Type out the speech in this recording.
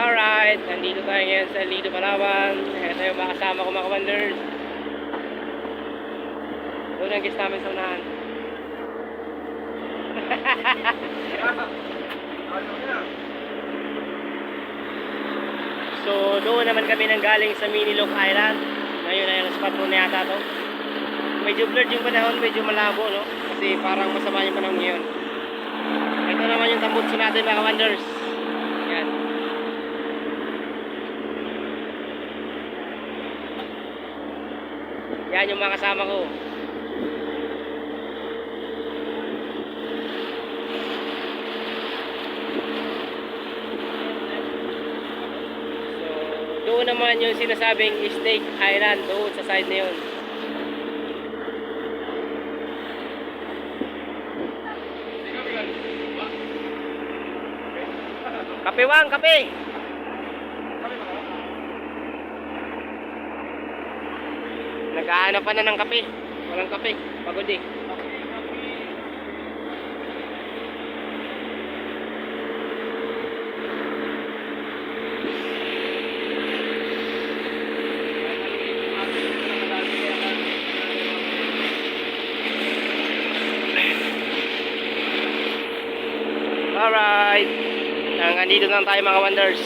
Alright, nandito tayo ngayon sa Lido, Palawan. Ito yung mga kasama ko, mga wonders. Doon ang guest namin sa unahan. So doon naman kami nang galing sa Miniloc Island. Ngayon ay alas 4 na yata to. Medyo blurred yung panahon, medyo malabo, no? Kasi parang masama yung panahon ngayon. Ito naman yung tambutso natin, mga wonders. Yan. Yan yung mga kasama ko. So doon naman yung sinasabing Snake Island, doon sa side na yun. Kape Wang, kape! Naghahanap pa na ng kape. Walang kape, pagod eh. Alright, hanggang dito lang tayo, mga wonders.